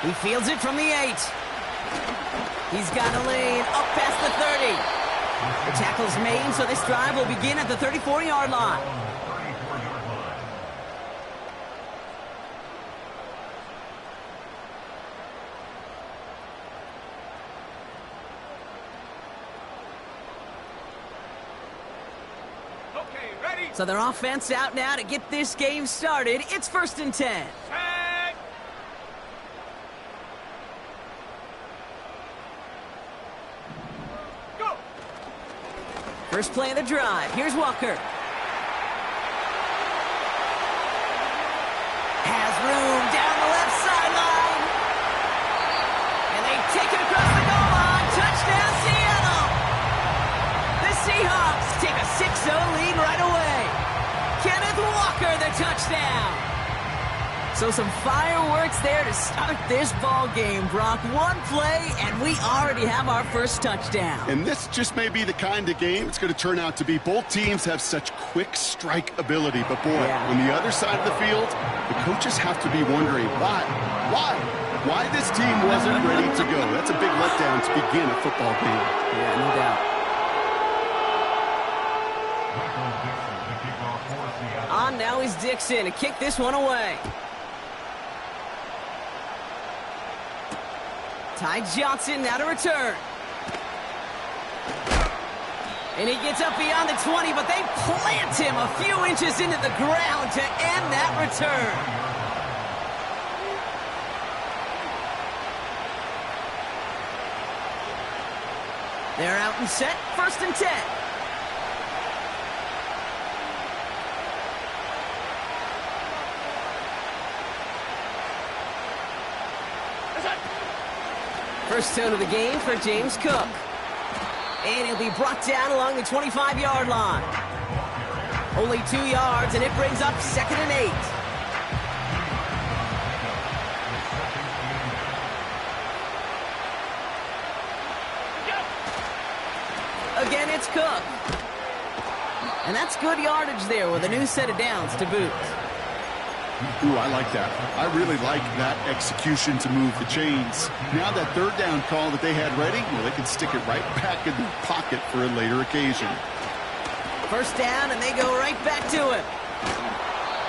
He fields it from the 8. He's got a lane up past the 30. The tackle's made, so this drive will begin at the 34-yard line. So their offense out now to get this game started. It's 1st and 10. Go. First play of the drive. Here's Walker. Has room down the left sideline. And they take it across the goal line. Touchdown, Seattle. The Seahawks take a 6-0 lead right away. Walker, the touchdown. So some fireworks there to start this ball game, Brock. One play, and we already have our first touchdown. And this just may be the kind of game it's going to turn out to be. Both teams have such quick strike ability. But, boy, on the other side of the field, the coaches have to be wondering why this team wasn't ready to go. That's a big letdown to begin a football game. Yeah, no doubt. On now is Dixon to kick this one away. Ty Johnson now to return. And he gets up beyond the 20, but they plant him a few inches into the ground to end that return. They're out and set, 1st and 10. First down of the game for James Cook. And he'll be brought down along the 25-yard line. Only 2 yards, and it brings up 2nd and 8. Again, it's Cook. And that's good yardage there with a new set of downs to boot. Ooh, I like that. I really like that execution to move the chains. Now that 3rd down call that they had ready, well, they can stick it right back in their pocket for a later occasion. First down, and they go right back to him.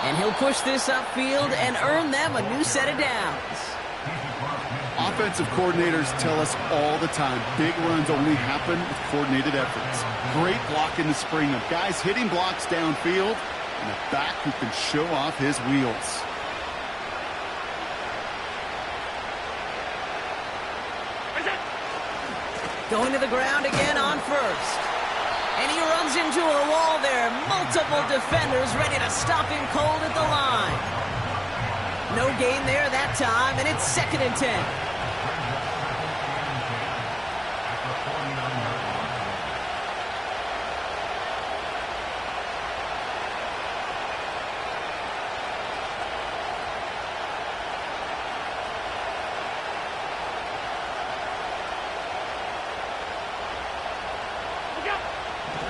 And he'll push this upfield and earn them a new set of downs. Offensive coordinators tell us all the time, big runs only happen with coordinated efforts. Great block in the spring of guys hitting blocks downfield, and a back who can show off his wheels. Going to the ground again on first. And he runs into a wall there. Multiple defenders ready to stop him cold at the line. No gain there that time, and it's 2nd and 10.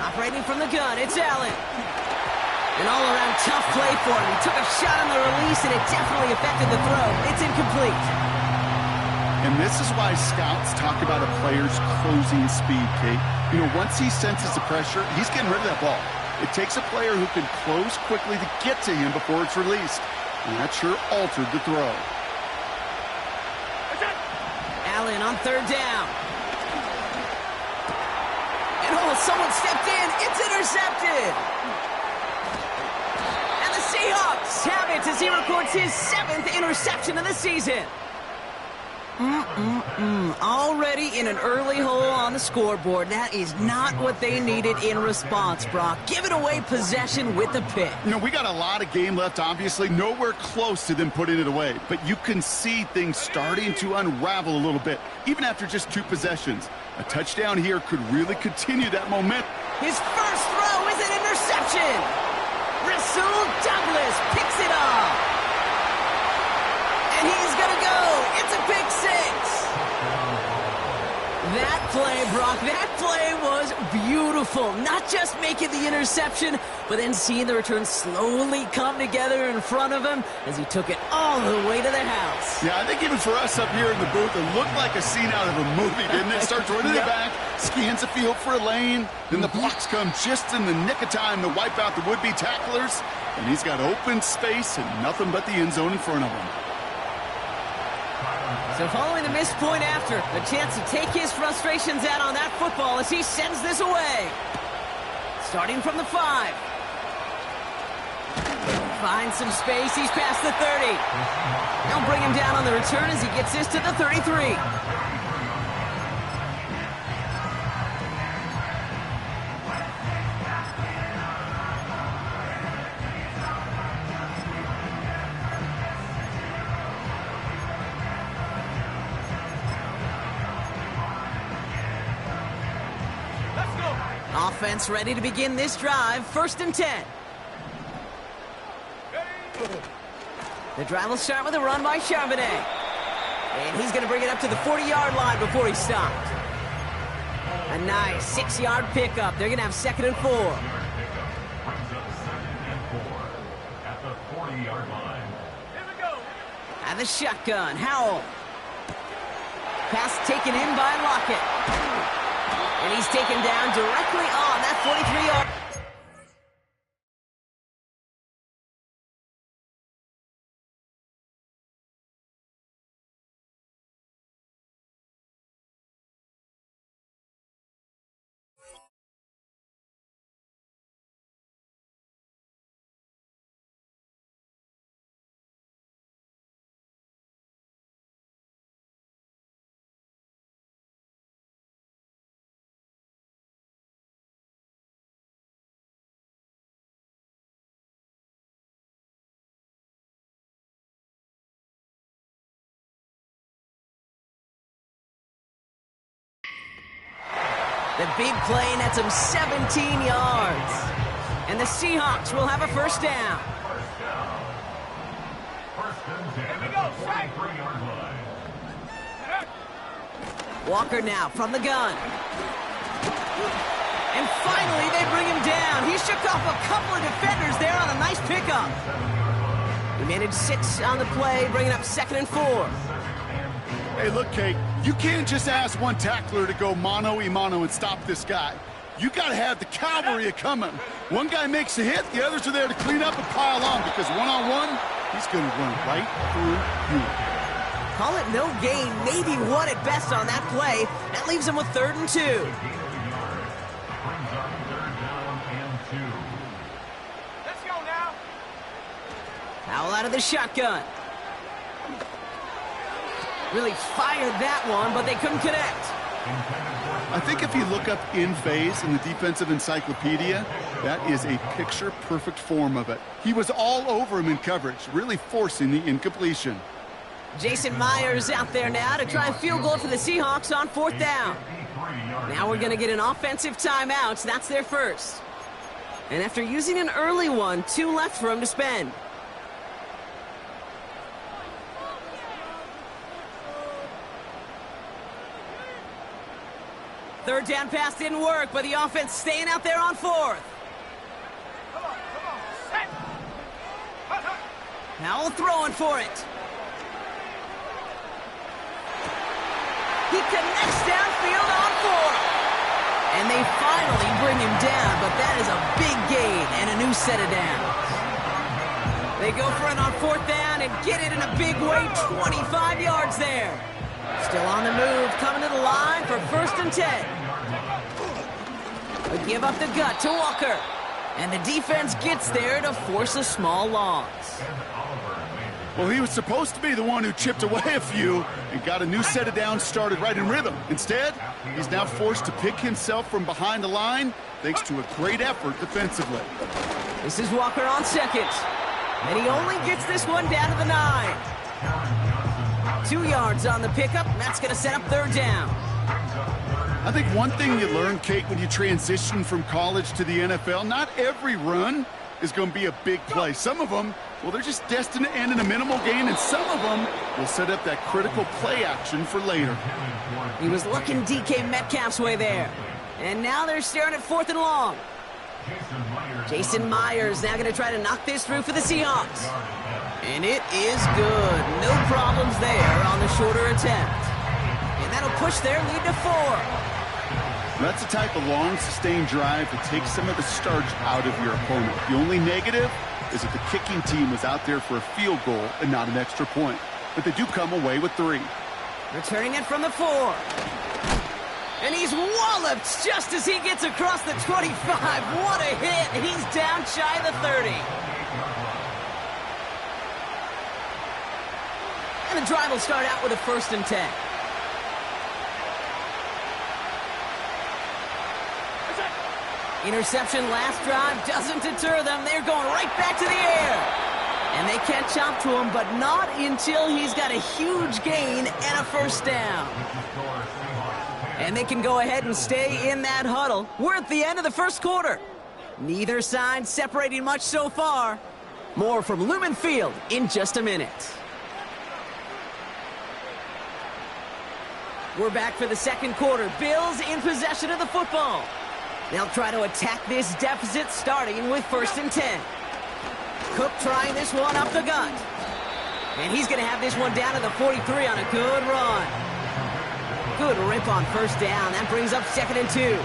Operating from the gun, it's Allen. An all-around tough play for him. He took a shot on the release, and it definitely affected the throw. It's incomplete. And this is why scouts talk about a player's closing speed, Kate. You know, once he senses the pressure, he's getting rid of that ball. It takes a player who can close quickly to get to him before it's released. And that sure altered the throw. Allen on 3rd down. Oh, someone stepped in. It's intercepted. And the Seahawks have it as he records his 7th interception of the season. Already in an early hole on the scoreboard. That is not what they needed in response, Brock. Giving away possession with the pick. You know, we got a lot of game left, obviously. Nowhere close to them putting it away. But you can see things starting to unravel a little bit, even after just 2 possessions. A touchdown here could really continue that momentum. His first throw is an interception. Rasul Douglas picks it off. And he's going to go. It's a pick 6. That play play, Brock. That play was beautiful. Not just making the interception, but then seeing the return slowly come together in front of him as he took it all the way to the house. Yeah, I think even for us up here in the booth, it looked like a scene out of a movie, didn't it? Starts running it back, scans the field for a lane, then the blocks come just in the nick of time to wipe out the would-be tacklers, and he's got open space and nothing but the end zone in front of him. So following the missed point after, a chance to take his frustrations out on that football as he sends this away. Starting from the 5. Finds some space, he's past the 30. They'll bring him down on the return as he gets this to the 33. Offense ready to begin this drive. 1st and 10. The drive will start with a run by Charbonnet. And he's going to bring it up to the 40-yard line before he stopped. A nice 6-yard pickup. They're going to have 2nd and 4. At the 40-yard line. Here we go. And the shotgun. Howell. Pass taken in by Lockett. And he's taken down directly on that 43-yard. The big play nets him 17 yards. And the Seahawks will have a 1st down. Here we go, strike. Walker now from the gun. And finally they bring him down. He shook off a couple of defenders there on a nice pickup. He managed 6 on the play, bringing up 2nd and 4. Hey, look, Kate, you can't just ask one tackler to go mano-a-mano and stop this guy. You got to have the cavalry coming. One guy makes a hit, the others are there to clean up and pile on, because one-on-one, he's going to run right through you. Call it no gain, maybe 1 at best on that play. That leaves him with 3rd and 2. Let's go now. Howell out of the shotgun. Really fired that one, but they couldn't connect. I think if you look up in phase in the defensive encyclopedia, that is a picture-perfect form of it. He was all over him in coverage, really forcing the incompletion. Jason Myers out there now to try and field goal for the Seahawks on 4th down. Now we're going to get an offensive timeout. That's their first. And after using an early one, 2 left for him to spend. Third down pass didn't work, but the offense staying out there on 4th. Howell throwing for it. He connects downfield on 4. And they finally bring him down, but that is a big gain and a new set of downs. They go for it on 4th down and get it in a big way, 25 yards there. Still on the move, coming to the line for 1st and 10. A give up the gut to Walker. And the defense gets there to force a small loss. Well, he was supposed to be the one who chipped away a few and got a new set of downs started right in rhythm. Instead, he's now forced to pick himself from behind the line thanks to a great effort defensively. This is Walker on 2nd. And he only gets this one down to the 9. 2 yards on the pickup, and that's going to set up 3rd down. I think one thing you learn, Kate, when you transition from college to the NFL, not every run is going to be a big play. Some of them, well, they're just destined to end in a minimal gain, and some of them will set up that critical play action for later. He was looking DK Metcalf's way there. And now they're staring at 4th and long. Jason Myers now going to try to knock this through for the Seahawks. And it is good. No problems there on the shorter attempt. And that'll push their lead to 4. That's the type of long, sustained drive that takes some of the starch out of your opponent. The only negative is that the kicking team was out there for a field goal and not an extra point. But they do come away with 3. Returning it from the 4. And he's walloped just as he gets across the 25. What a hit. He's down shy of the 30. And the drive will start out with a 1st and 10. Interception last drive doesn't deter them. They're going right back to the air. And they catch up to him, but not until he's got a huge gain and a 1st down. And they can go ahead and stay in that huddle. We're at the end of the 1st quarter. Neither side separating much so far. More from Lumen Field in just a minute. We're back for the 2nd quarter. Bills in possession of the football. They'll try to attack this deficit starting with 1st and 10. Cook trying this one up the gut. And he's going to have this one down to the 43 on a good run. Good rip on 1st down. That brings up 2nd and 2.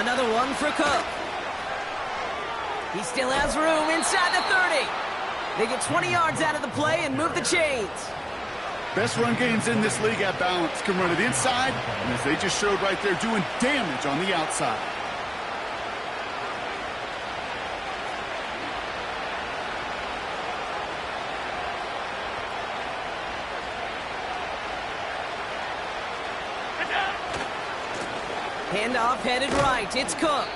Another one for Cook. He still has room inside the 30. They get 20 yards out of the play and move the chains. Best run games in this league at balance. Can run it inside, and as they just showed right there, doing damage on the outside. Handoff headed right. It's Cook.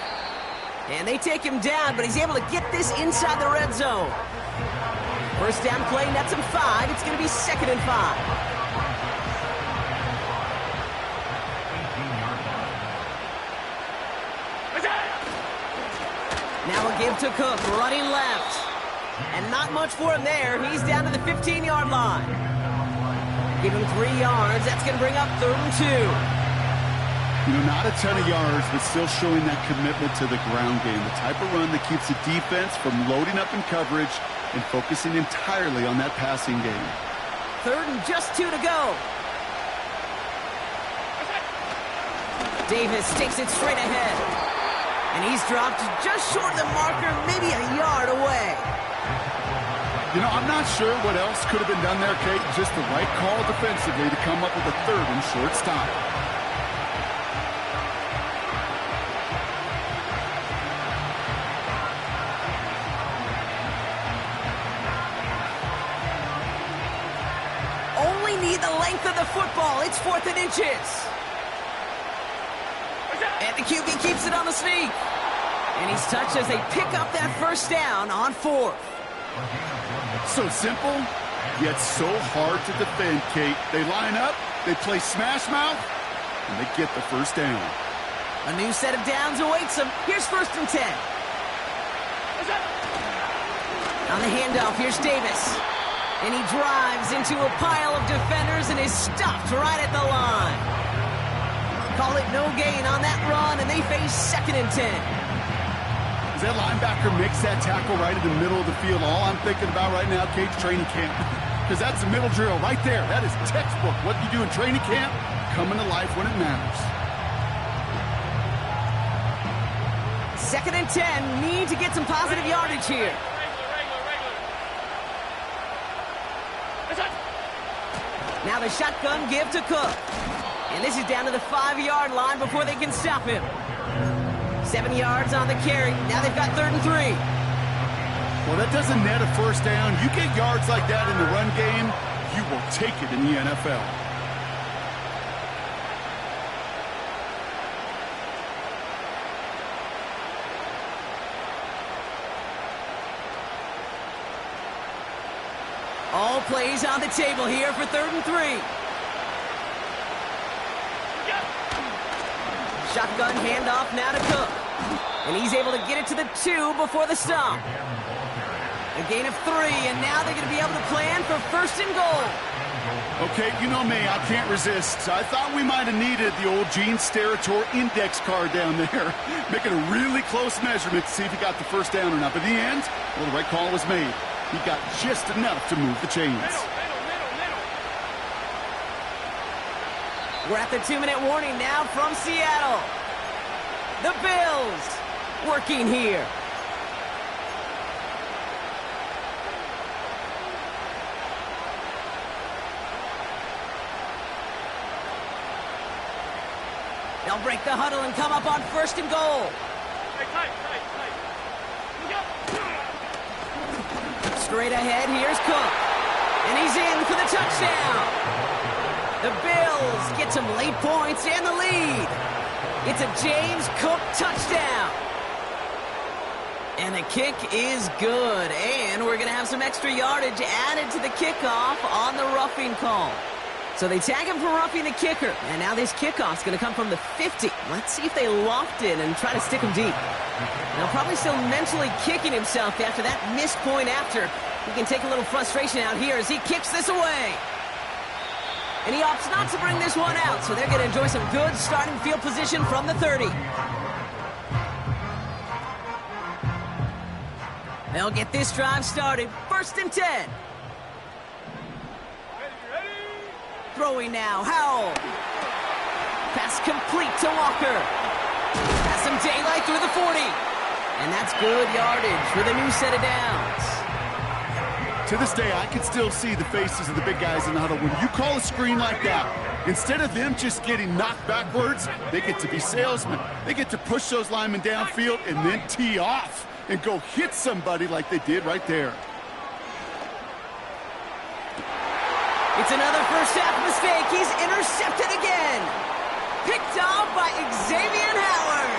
And they take him down, but he's able to get this inside the red zone. 1st down play, nets him 5. It's going to be 2nd and 5. Now a give to Cook, running left. And not much for him there. He's down to the 15-yard line. Give him 3 yards. That's going to bring up 3rd and 2. You know, not a ton of yards, but still showing that commitment to the ground game. The type of run that keeps the defense from loading up in coverage and focusing entirely on that passing game. 3rd and just 2 to go. Davis takes it straight ahead. And he's dropped just short of the marker, maybe a yard away. You know, I'm not sure what else could have been done there, Kate. Just the right call defensively to come up with a 3rd and short stop. Need the length of the football. It's 4th and inches. And the QB keeps it on the sneak. And he's touched as they pick up that 1st down on 4th. So simple, yet so hard to defend, Kate. They line up, they play smash mouth, and they get the 1st down. A new set of downs awaits them. Here's 1st and 10. On the handoff, here's Davis. And he drives into a pile of defenders and is stopped right at the line. Call it no gain on that run, and they face 2nd and 10. As that linebacker makes that tackle right in the middle of the field, all I'm thinking about right now, Kate, training camp. Because that's the middle drill right there. That is textbook. What you do in training camp, coming to life when it matters. 2nd and 10, need to get some positive yardage here. Now the shotgun give to Cook. And this is down to the 5-yard line before they can stop him. 7 yards on the carry. Now they've got 3rd and 3. Well, that doesn't net a 1st down. You get yards like that in the run game, you will take it in the NFL. All plays on the table here for 3rd and 3. shotgun handoff now to Cook. And he's able to get it to the 2 before the stop. A gain of 3, and now they're going to be able to plan for 1st and goal. Okay, you know me, I can't resist. I thought we might have needed the old Gene Steratore index card down there, making a really close measurement to see if he got the first down or not. But in the end, well, the right call was made. He got just enough to move the chains. We're at the 2-minute warning now from Seattle. The Bills working here. They'll break the huddle and come up on 1st and goal. Tight. Straight ahead, here's Cook. And he's in for the touchdown. The Bills get some late points and the lead. It's a James Cook touchdown. And the kick is good. And we're going to have some extra yardage added to the kickoff on the roughing call. So they tag him for roughing the kicker. And now this kickoff's going to come from the 50. Let's see if they loft it and try to stick him deep. Now probably still mentally kicking himself after that missed point after. He can take a little frustration out here as he kicks this away. And he opts not to bring this one out, so they're going to enjoy some good starting field position from the 30. They'll get this drive started. 1st and 10. Throwing now, Howell. Pass complete to Walker. Has some daylight through the 40. And that's good yardage for the new set of downs. To this day, I can still see the faces of the big guys in the huddle. When you call a screen like that, instead of them just getting knocked backwards, they get to be salesmen. They get to push those linemen downfield and then tee off and go hit somebody like they did right there. It's another first-half mistake. He's intercepted again. Picked off by Xavier Howard.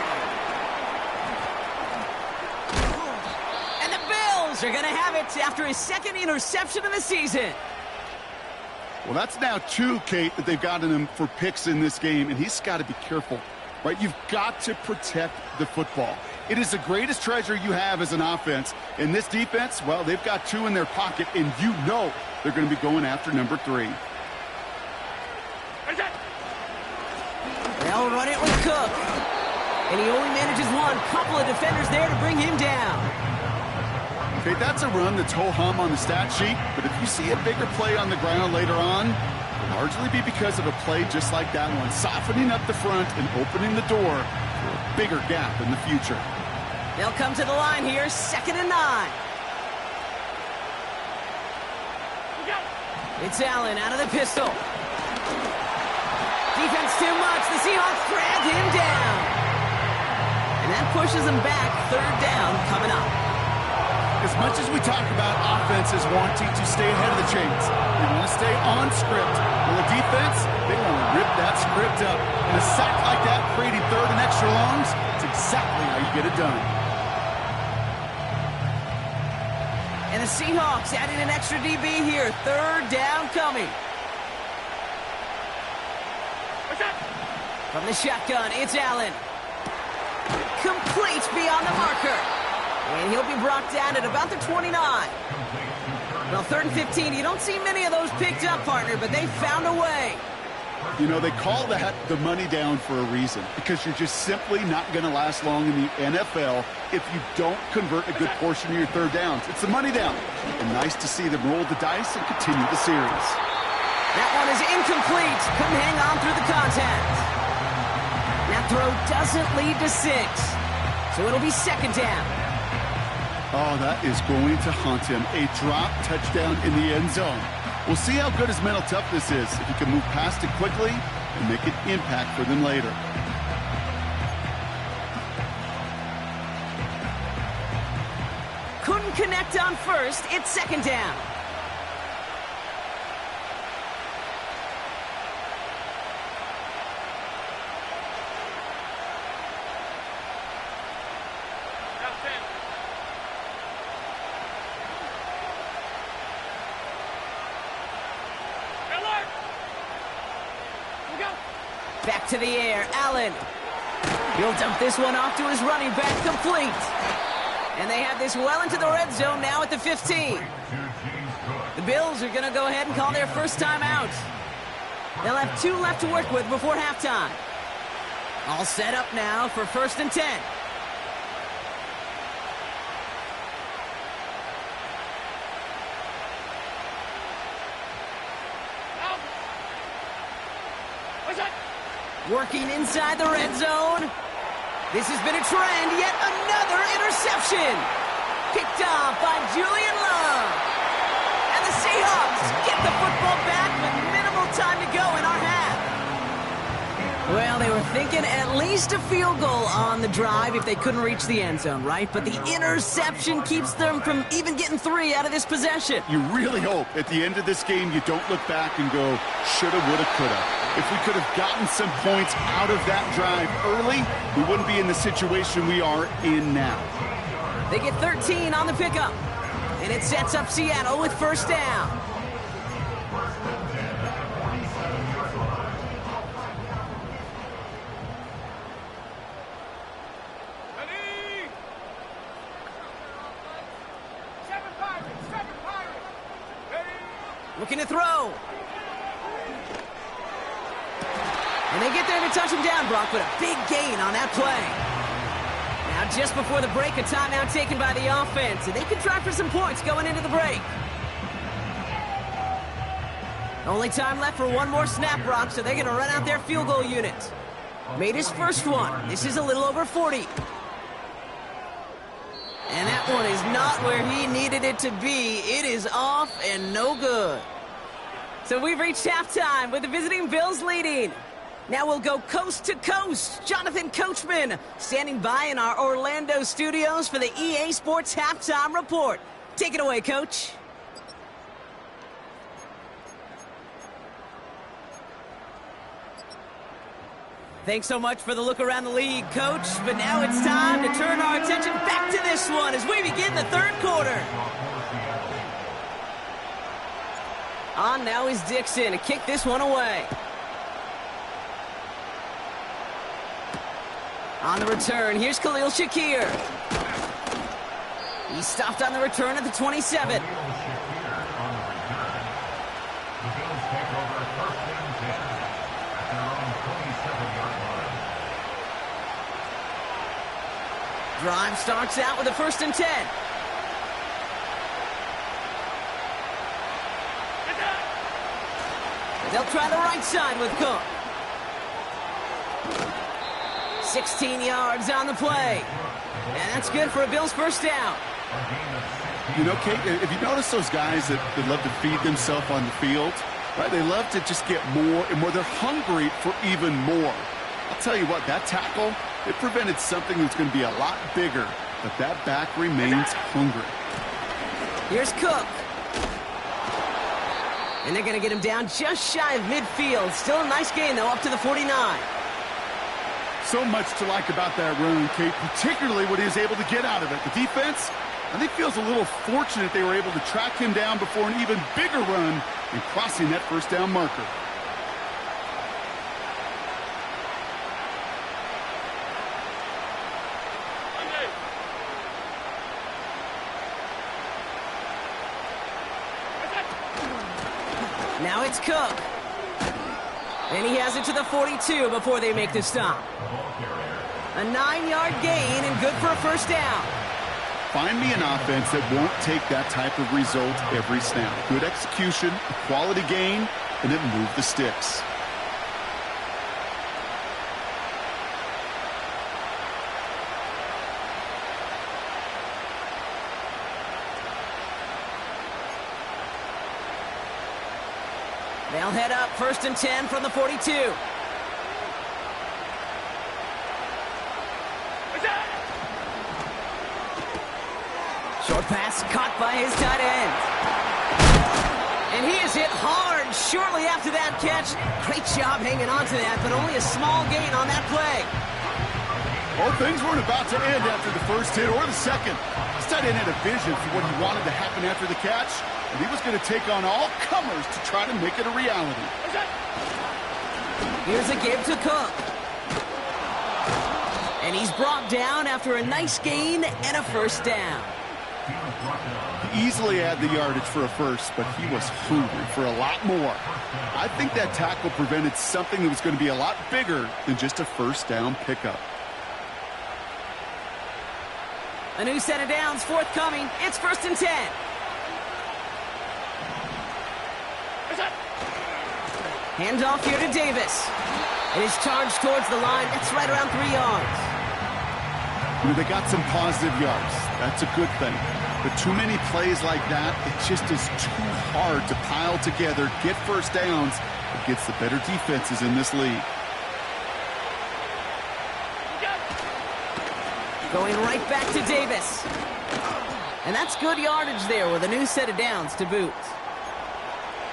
And the Bills are going to have it after his 2nd interception of the season. Well, that's now 2, Kate, that they've gotten him for picks in this game, and he's got to be careful, right? You've got to protect the football. It is the greatest treasure you have as an offense. In this defense, well, they've got 2 in their pocket, and you know they're going to be going after number 3. They'll run it with Cook. And he only manages one. Couple of defenders there to bring him down. Okay, that's a run that's ho-hum on the stat sheet, but if you see a bigger play on the ground later on, it'll largely be because of a play just like that one, softening up the front and opening the door for a bigger gap in the future. They'll come to the line here, 2nd and 9. It's Allen out of the pistol. Defense too much. The Seahawks drag him down. And that pushes him back. 3rd down coming up. As much as we talk about offenses wanting to stay ahead of the chains, they want to stay on script. Well, the defense, they want to rip that script up. And a sack like that, creating 3rd and extra longs, it's exactly how you get it done. And the Seahawks adding an extra DB here. 3rd down coming. From the shotgun, it's Allen. Complete beyond the marker. And he'll be brought down at about the 29. Well, 3rd and 15, you don't see many of those picked up, partner, but they found a way. You know, they call that the money down for a reason, because you're just simply not going to last long in the NFL if you don't convert a good portion of your 3rd downs. It's the money down. And nice to see them roll the dice and continue the series. That one is incomplete. Couldn't hang on through the contact. That throw doesn't lead to 6. So it'll be 2nd down. Oh, that is going to haunt him. A drop touchdown in the end zone. We'll see how good his mental toughness is, if he can move past it quickly and make an impact for them later. Couldn't connect on 1st. It's 2nd down. Back to the air, Allen. He'll dump this one off to his running back, complete. And they have this well into the red zone now at the 15. The Bills are going to go ahead and call their first time out. They'll have 2 left to work with before halftime. All set up now for 1st and 10. Working inside the red zone. This has been a trend. Yet another interception. Picked off by Julian Love. And the Seahawks get the football back with minimal time to go in our half. Well, they were thinking at least a field goal on the drive if they couldn't reach the end zone, right? But the interception keeps them from even getting 3 out of this possession. You really hope at the end of this game you don't look back and go, shoulda, woulda, coulda. If we could have gotten some points out of that drive early, we wouldn't be in the situation we are in now. They get 13 on the pickup, and it sets up Seattle with 1st down. Looking to throw. And they get there to touch him down, Brock, but a big gain on that play. Now, just before the break, a timeout taken by the offense, and they can try for some points going into the break. Only time left for one more snap, Brock, so they're going to run out their field goal unit. Made his first one. This is a little over 40. And that one is not where he needed it to be. It is off and no good. So we've reached halftime with the visiting Bills leading. Now we'll go coast to coast. Jonathan Coachman standing by in our Orlando studios for the EA Sports Halftime Report. Take it away, Coach. Thanks so much for the look around the league, Coach. But now it's time to turn our attention back to this one as we begin the 3rd quarter. On now is Dixon to kick this one away. On the return, here's Khalil Shakir. He stopped on the return at the 27. Drive starts out with a 1st and 10. They'll try the right side with Cook. 16 yards on the play. And that's good for a Bills 1st down. You know, Kate, if you notice those guys that love to feed themselves on the field, right? They love to just get more and more. They're hungry for even more. I'll tell you what, that tackle, it prevented something that's going to be a lot bigger, but that back remains hungry. Here's Cook. And they're going to get him down just shy of midfield. Still a nice gain, though, up to the 49. So much to like about that run, Kate, particularly what he was able to get out of it. The defense, I think, feels a little fortunate they were able to track him down before an even bigger run and crossing that 1st down marker. Now it's Cook. And he has it to the 42 before they make the stop. A 9-yard gain and good for a 1st down. Find me an offense that won't take that type of result every snap. Good execution, a quality gain, and then move the sticks. They'll head up 1st and 10 from the 42. Short pass caught by his tight end. And he is hit hard shortly after that catch. Great job hanging on to that, but only a small gain on that play. Well, things weren't about to end after the 1st hit or the 2nd. This tight end had a vision for what he wanted to happen after the catch, and he was going to take on all comers to try to make it a reality. Here's a give to Cook. And he's brought down after a nice gain and a first down. He easily had the yardage for a first, but he was hungry for a lot more. I think that tackle prevented something that was going to be a lot bigger than just a first down pickup. A new set of downs forthcoming. It's 1st and 10. Handoff here to Davis. It is charged towards the line. It's right around 3 yards. They got some positive yards. That's a good thing. But too many plays like that, it just is too hard to pile together, get first downs against the better defenses in this league. Going right back to Davis. And that's good yardage there with a new set of downs to boot.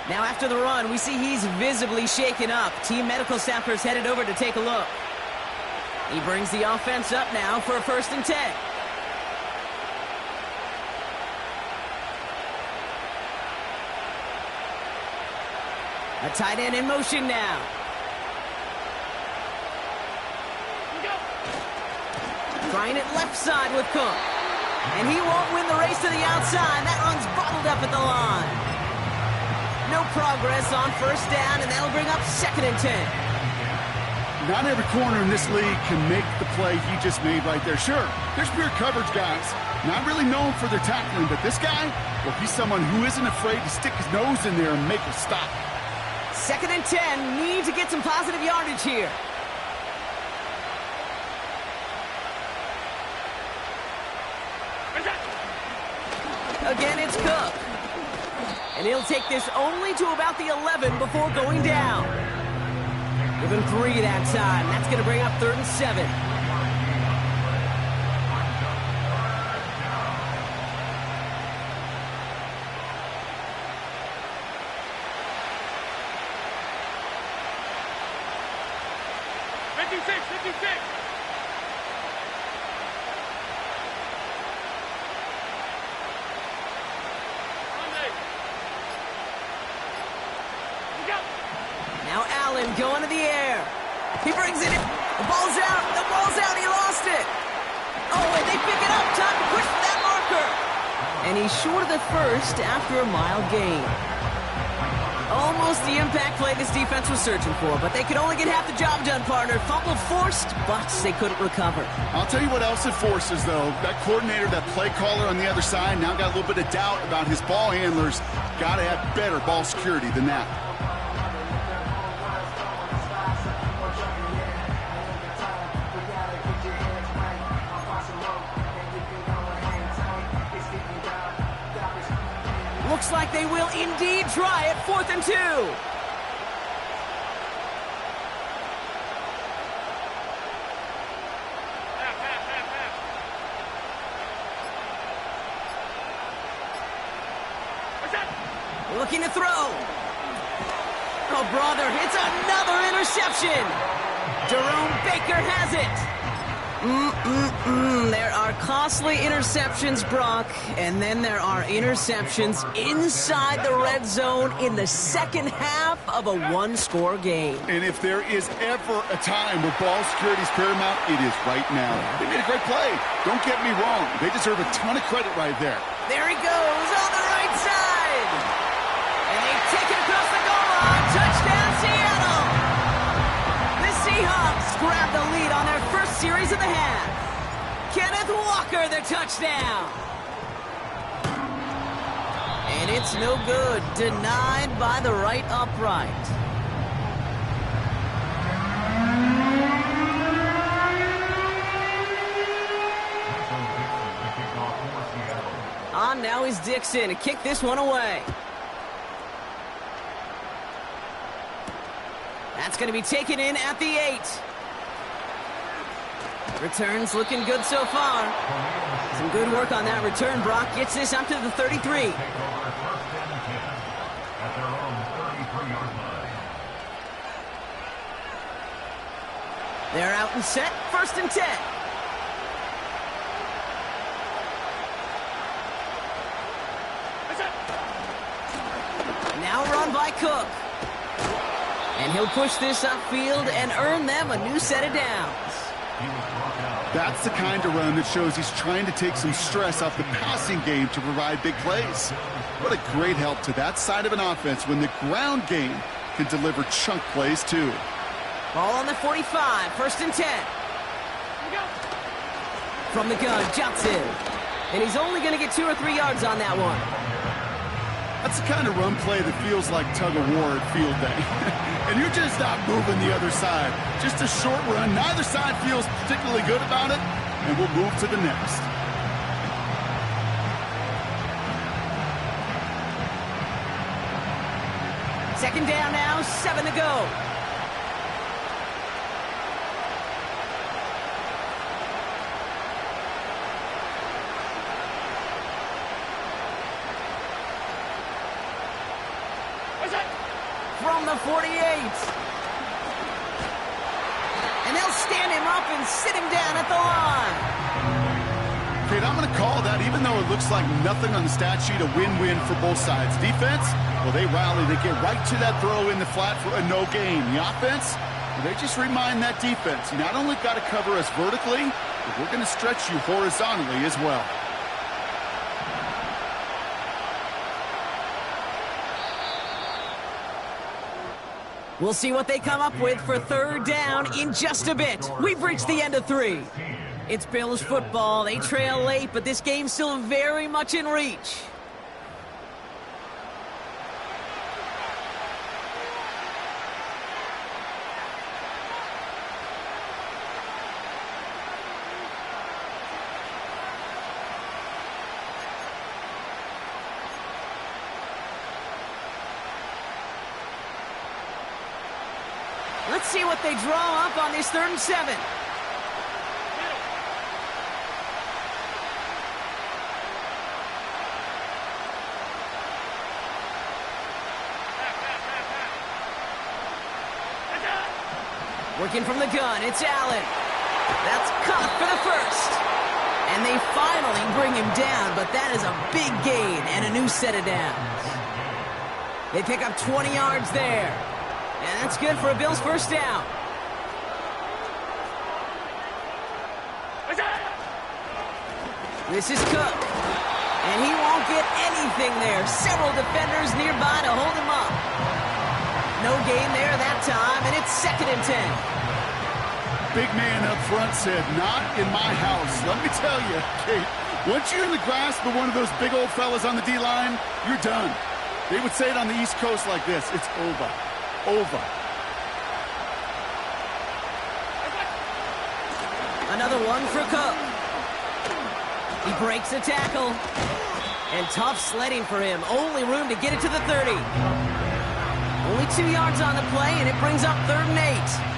Now after the run, we see he's visibly shaken up. Team medical staffers headed over to take a look. He brings the offense up now for a 1st and 10. A tight end in motion now. Trying it left side with Cook. And he won't win the race to the outside. That run's bottled up at the line. No progress on 1st down, and that'll bring up 2nd and 10. Not every corner in this league can make the play he just made right there. Sure, there's pure coverage guys. Not really known for their tackling, but this guy, well, he's someone who isn't afraid to stick his nose in there and make a stop. 2nd and 10. Need to get some positive yardage here. Again, it's Cook. And he'll take this only to about the 11 before going down. Give him 3 that time. That's going to bring up 3rd and 7. Now Allen going to the air. He brings it in. The ball's out. The ball's out. He lost it. Oh, and they pick it up. Time to push for that marker. And he's short of the first after a mile gain. Almost the impact play this defense was searching for, but they could only get half the job done, partner. Fumble forced, but they couldn't recover. I'll tell you what else it forces, though. That coordinator, that play caller on the other side, now got a little bit of doubt about his ball handlers. Got to have better ball security than that. Looks like they will indeed try it. 4th and 2. Looking to throw. Oh, brother, it's another interception. Jerome Baker has it. There are costly interceptions, Brock, and then there are interceptions inside the red zone in the second half of a one-score game. And if there is ever a time where ball security is paramount, it is right now. They made a great play. Don't get me wrong. They deserve a ton of credit right there. There he goes on the right side. And they take it across the goal line. Touchdown, Seattle. The Seahawks grab the lead on their first series of the half. Kenneth Walker, the touchdown. And it's no good. Denied by the right upright. On now is Dixon to kick this one away. That's going to be taken in at the 8. Returns looking good so far. Some good work on that return. Brock gets this up to the 33. They're out and set. 1st and 10. Now run by Cook. And he'll push this upfield and earn them a new set of downs. That's the kind of run that shows he's trying to take some stress off the passing game to provide big plays. What a great help to that side of an offense when the ground game can deliver chunk plays too. Ball on the 45, 1st and 10. From the gun, Johnson. And he's only going to get 2 or 3 yards on that one. That's the kind of run play that feels like tug-of-war at field day. And you're just not moving the other side. Just a short run. Neither side feels particularly good about it. And we'll move to the next. Second down now, 7 to go. From the 48. And they'll stand him up and sit him down at the line. Kate, I'm going to call that, even though it looks like nothing on the stat sheet, a win-win for both sides. Defense, well, they rally. They get right to that throw in the flat for a no gain. The offense, well, they just remind that defense, you not only got to cover us vertically, but we're going to stretch you horizontally as well. We'll see what they come up with for 3rd down in just a bit. We've reached the end of 3. It's Bills football. They trail late, but this game's still very much in reach. Let's see what they draw up on this 3rd and 7. Working from the gun, it's Allen. That's caught for the 1st. And they finally bring him down, but that is a big gain and a new set of downs. They pick up 20 yards there. And that's good for a Bills 1st down. This is Cook. And he won't get anything there. Several defenders nearby to hold him up. No gain there that time, and it's 2nd and 10. Big man up front said, not in my house. Let me tell you, Kate, once you're in the grasp of one of those big old fellas on the D-line, you're done. They would say it on the East Coast like this, it's over. Over. Another one for Cook. He breaks a tackle. And tough sledding for him. Only room to get it to the 30. Only 2 yards on the play, and it brings up 3rd and 8.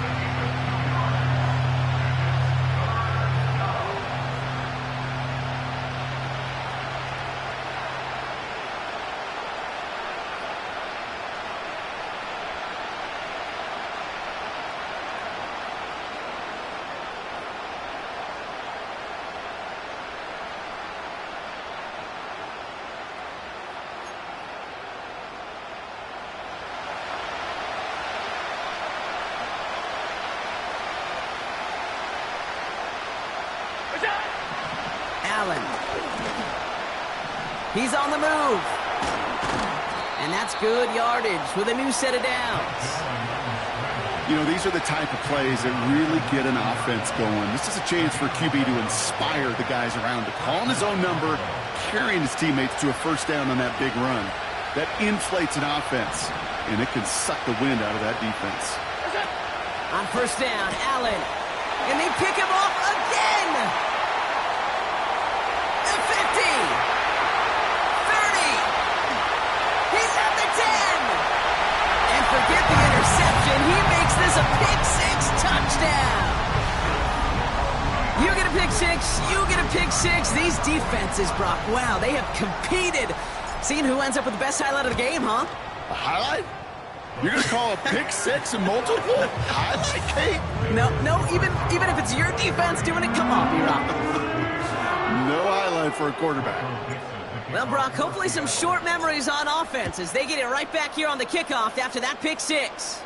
Allen. He's on the move. And that's good yardage with a new set of downs. You know, these are the type of plays that really get an offense going. This is a chance for QB to inspire the guys around him. Calling his own number, carrying his teammates to a 1st down on that big run. That inflates an offense, and it can suck the wind out of that defense. On 1st down, Allen. And they pick him off again. 50, 30, he's at the 10, and forget the interception, he makes this a pick-6 touchdown. You get a pick-6, you get a pick-6. These defenses, Brock, wow, they have competed. Seeing who ends up with the best highlight of the game, huh? A highlight? You're going to call a pick-6 and multiple highlight, Kate? No, even if it's your defense doing it, come on, B-Rock. No highlight for a quarterback. Well, Brock, hopefully some short memories on offense as they get it right back here on the kickoff after that pick-6.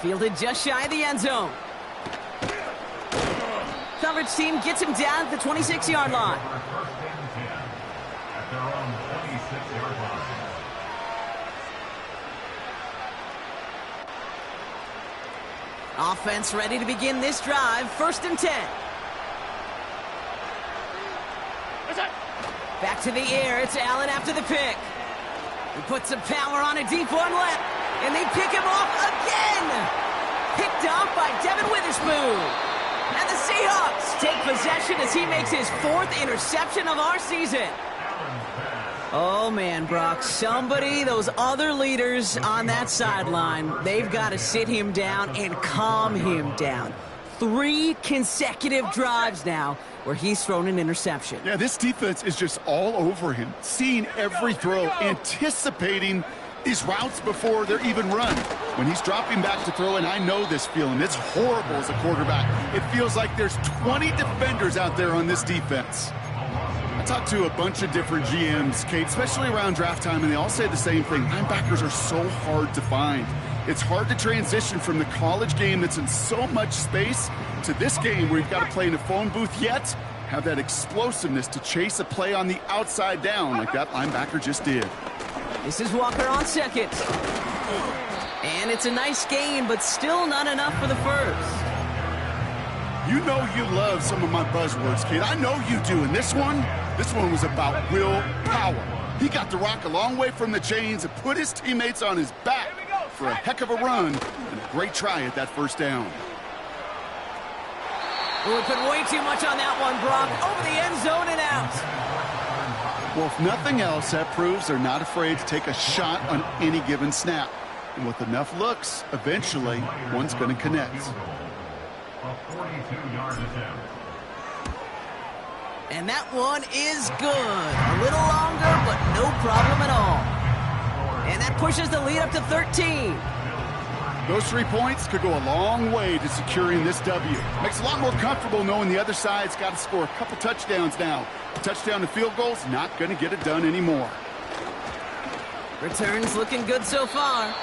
Fielded just shy of the end zone. coverage team gets him down at the 26-yard line. First and 10 at their own 26-yard line. Offense ready to begin this drive. First and 10. Back to the air. It's Allen after the pick. He puts some power on a deep one left. And they pick him off again. Picked off by Devin Witherspoon. And the Seahawks take possession as he makes his 4th interception of our season. Oh, man, Brock, those other leaders on that sideline, they've got to sit him down and calm him down. 3 consecutive drives now where he's thrown an interception. Yeah, this defense is just all over him, seeing every throw, anticipating these routes before they're even run. When he's dropping back to throw, and I know this feeling, it's horrible as a quarterback. It feels like there's 20 defenders out there on this defense. I talked to a bunch of different GMs, Kate, especially around draft time, and they all say the same thing. Linebackers are so hard to find. It's hard to transition from the college game that's in so much space to this game where you've got to play in a phone booth, yet have that explosiveness to chase a play on the outside down like that linebacker just did. This is Walker on second. And it's a nice gain, but still not enough for the first. You know you love some of my buzzwords, kid. I know you do. And this one was about willpower. He got the rock a long way from the chains and put his teammates on his back for a heck of a run and a great try at that first down. We put way too much on that one, Brock. Over the end zone and out. Well, if nothing else, that proves they're not afraid to take a shot on any given snap. And with enough looks, eventually, one's going to connect. A 42-yard attempt. And that one is good. A little longer, but no problem at all. And that pushes the lead up to 13. Those 3 points could go a long way to securing this W. Makes it a lot more comfortable knowing the other side's got to score a couple touchdowns now. Touchdown to field goal's not going to get it done anymore. Return's looking good so far.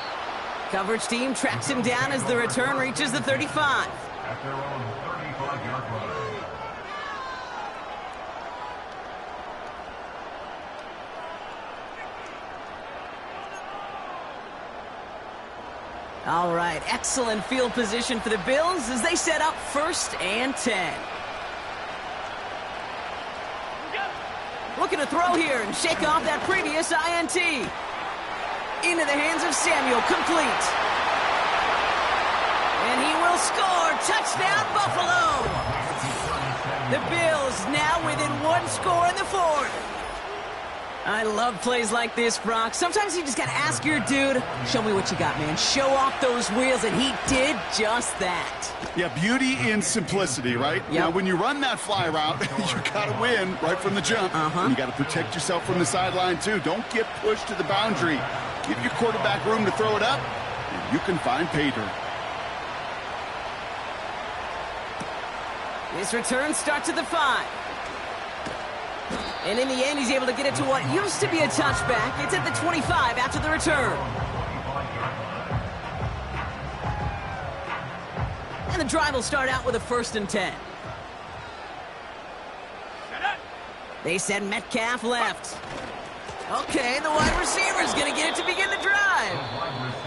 Coverage team tracks him down as the return reaches the 35. At their own 35-yard line. All right, excellent field position for the Bills as they set up first and 10. Looking to throw here and shake off that previous INT. Into the hands of Samuel, complete. And he will score. Touchdown, Buffalo. The Bills now within 1 score in the 4th. I love plays like this, Brock. Sometimes you just got to ask your dude, show me what you got, man. Show off those wheels, and he did just that. Yeah, beauty in simplicity, right? Yep. Now, when you run that fly route, you got to win right from the jump. And you got to protect yourself from the sideline, too. Don't get pushed to the boundary. Give your quarterback room to throw it up, and you can find pay dirt. This return starts at the 5. And in the end, he's able to get it to what used to be a touchback. It's at the 25 after the return. And the drive will start out with a 1st and 10. They said Metcalf left. Okay, the wide receiver's going to get it to begin the drive.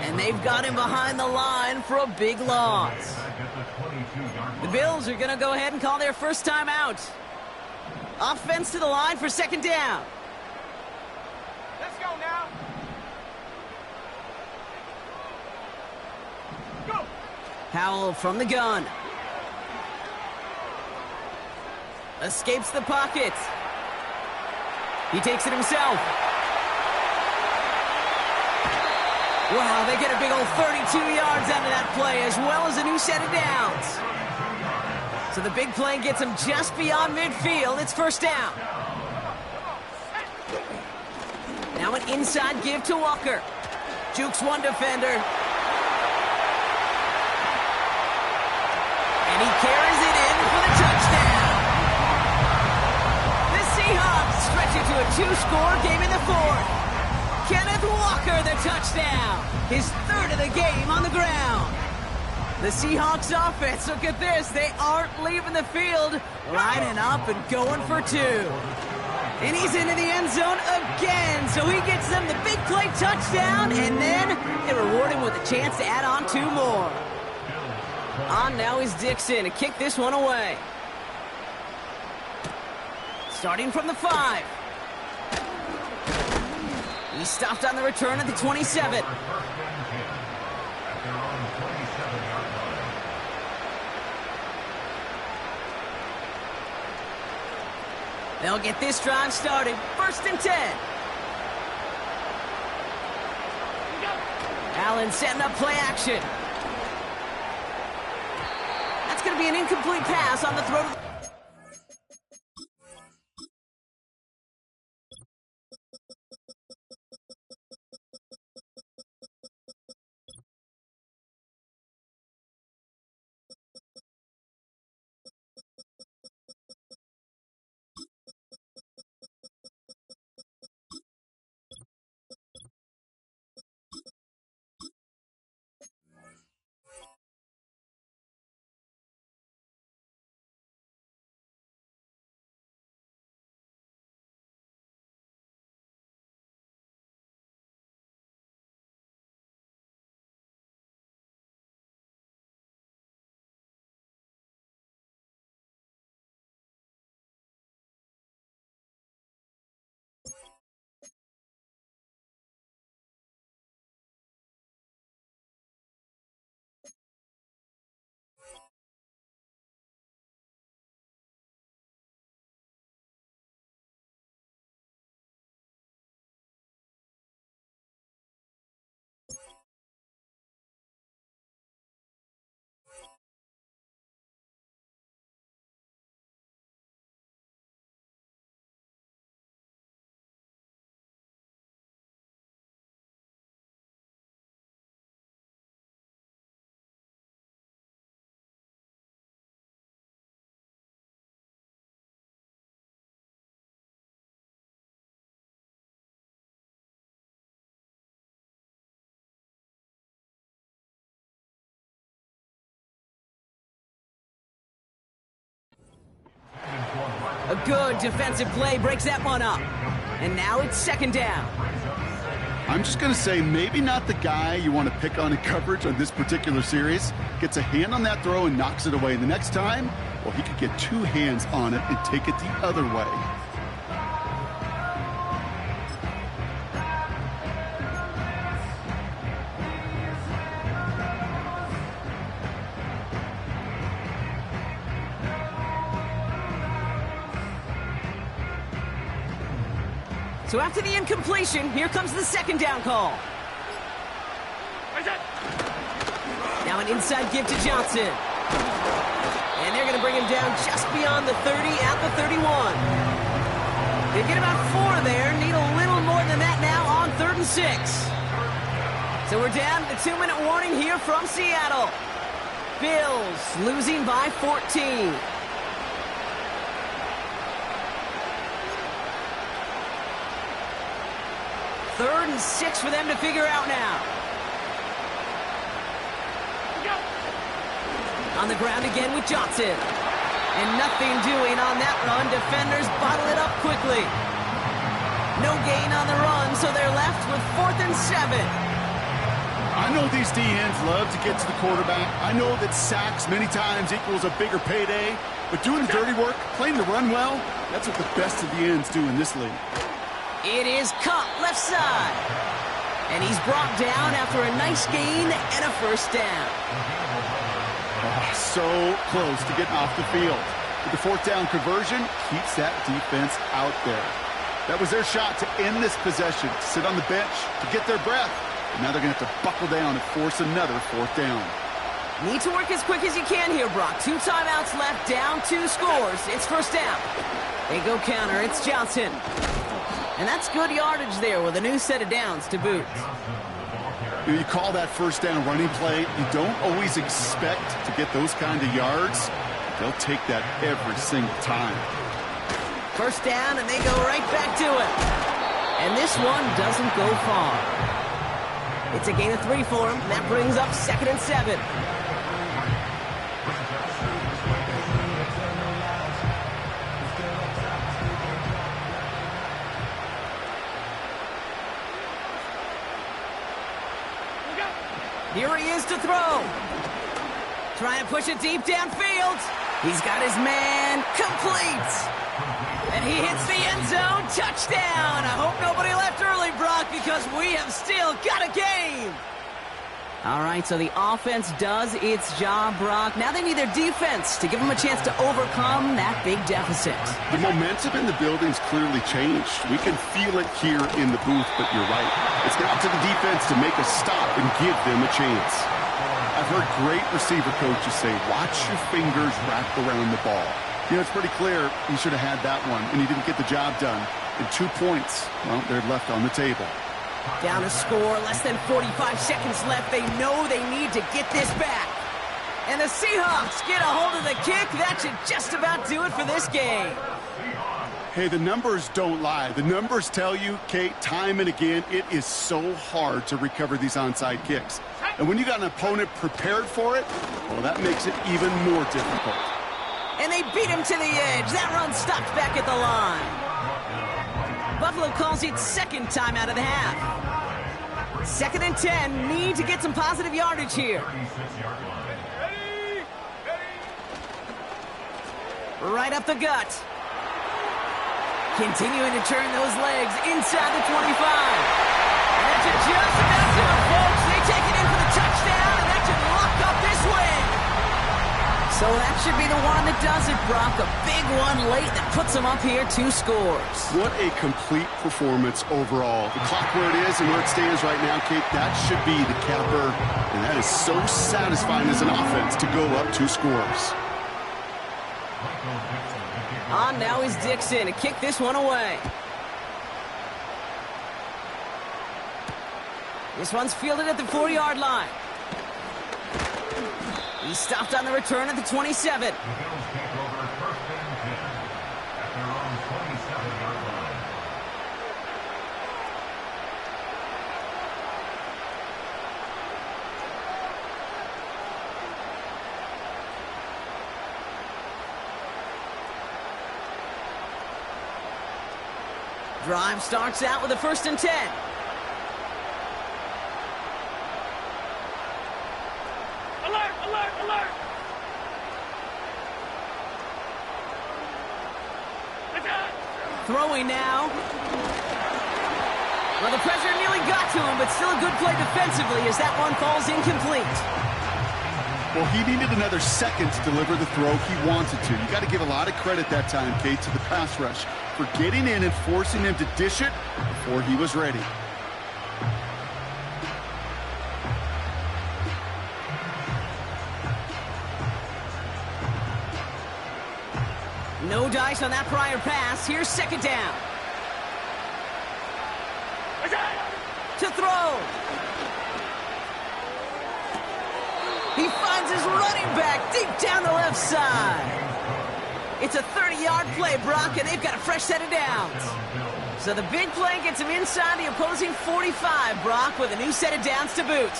And they've got him behind the line for a big loss. The Bills are going to go ahead and call their first time out. Offense to the line for 2nd down. Let's go now. Go. Howell from the gun. Escapes the pocket. He takes it himself. Wow, they get a big old 32 yards out of that play, as well as a new set of downs. So the big play gets him just beyond midfield. It's 1st down. Now an inside give to Walker. Jukes one defender. And he carries it in for the touchdown. The Seahawks stretch it to a 2-score game in the 4th. Kenneth Walker, the touchdown. His 3rd of the game on the ground. The Seahawks offense, look at this. They aren't leaving the field, lining up and going for two. And he's into the end zone again, so he gets them the big play touchdown, and then they reward him with a chance to add on two more. On now is Dixon to kick this one away. Starting from the 5. He stopped on the return at the 27. They'll get this drive started. 1st and 10. Allen setting up play action. That's going to be an incomplete pass on the throw. A good defensive play breaks that one up. And now it's 2nd down. I'm just going to say maybe not the guy you want to pick on in coverage on this particular series. Gets a hand on that throw and knocks it away. The next time, well, he could get 2 hands on it and take it the other way. So after the incompletion, here comes the 2nd down call. Now an inside give to Johnson. And they're going to bring him down just beyond the 30 at the 31. They get about 4 there, need a little more than that now on 3rd and 6. So we're down to the 2-minute warning here from Seattle. Bills losing by 14. 3rd and 6 for them to figure out now. On the ground again with Johnson. And nothing doing on that run. Defenders bottle it up quickly. No gain on the run, so they're left with 4th and 7. I know these D-ends love to get to the quarterback. I know that sacks many times equals a bigger payday. But doing the dirty work, playing the run well, that's what the best of the ends do in this league. It is caught left side. And he's brought down after a nice gain and a 1st down. Oh, so close to getting off the field. But the 4th down conversion keeps that defense out there. That was their shot to end this possession, to sit on the bench, to get their breath. And now they're going to have to buckle down and force another 4th down. Need to work as quick as you can here, Brock. 2 timeouts left, down 2 scores. It's 1st down. They go counter. It's Johnson. And that's good yardage there with a new set of downs to boot. You call that 1st down running play. You don't always expect to get those kind of yards. They'll take that every single time. 1st down, and they go right back to it. And this one doesn't go far. It's a gain of 3 for him. That brings up 2nd and 7. Here he is to throw. Trying to push it deep downfield. He's got his man complete. And he hits the end zone. Touchdown. I hope nobody left early, Brock, because we have still got a game. All right, so the offense does its job, Brock. Now they need their defense to give them a chance to overcome that big deficit. The momentum in the building's clearly changed. We can feel it here in the booth, but you're right. It's now to the defense to make a stop and give them a chance. I've heard great receiver coaches say, watch your fingers wrap around the ball. You know, it's pretty clear he should have had that one, and he didn't get the job done. And 2 points, well, they're left on the table. Down to score, less than 45 seconds left. They know they need to get this back. And the Seahawks get a hold of the kick. That should just about do it for this game. Hey, the numbers don't lie. The numbers tell you, Kate, time and again, it is so hard to recover these onside kicks. And when you got an opponent prepared for it, well, that makes it even more difficult. And they beat him to the edge. That run stopped back at the line. Buffalo calls it second time out of the half. 2nd and 10. Need to get some positive yardage here. Right up the gut. Continuing to turn those legs inside the 25. And that's just about to it, folks. They take it in for the touchdown, and that should lock up this win. So that should be the one that does it, Brock. A big one late that puts them up here 2 scores. What a complete performance overall. The clock where it is and where it stands right now, Kate, that should be the capper. And that is so satisfying as an offense to go up 2 scores. On now is Dixon to kick this one away. This one's fielded at the 4-yard line. He stopped on the return at the 27. The Bills take over 1st and 10 at their own 27-yard line. Drive starts out with a 1st and 10. Alert, alert, alert! Throwing now. Well, the pressure nearly got to him, but still a good play defensively as that one falls incomplete. Well, he needed another second to deliver the throw he wanted to. You got to give a lot of credit that time, Kate, to the pass rush for getting in and forcing him to dish it before he was ready. No dice on that prior pass. Here's 2nd down. To throw. He finds his running back deep down the left side. It's a 30-yard play, Brock, and they've got a fresh set of downs. So the big play gets him inside the opposing 45, Brock, with a new set of downs to boot.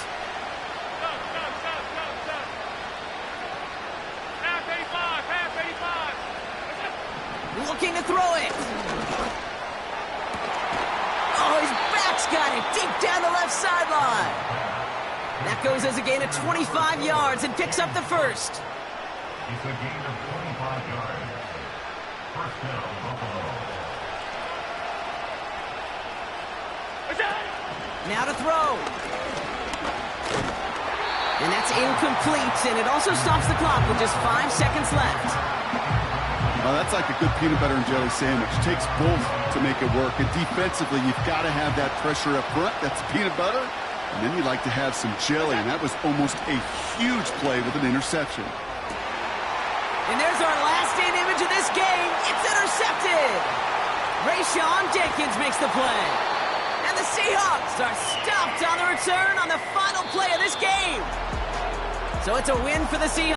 Looking to throw it. Oh, his back's got it deep down the left sideline. That goes as a gain of 25 yards and picks up the 1st. It's a gain of 25 yards. 1st down, Buffalo. Now to throw. And that's incomplete, and it also stops the clock with just 5 seconds left. Well, that's like a good peanut butter and jelly sandwich. It takes both to make it work. And defensively, you've got to have that pressure up front. That's peanut butter. And then you like to have some jelly. And that was almost a huge play with an interception. And there's our last-in image of this game. It's intercepted. Rayshawn Jenkins makes the play. And the Seahawks are stopped on the return on the final play of this game. So it's a win for the Seahawks.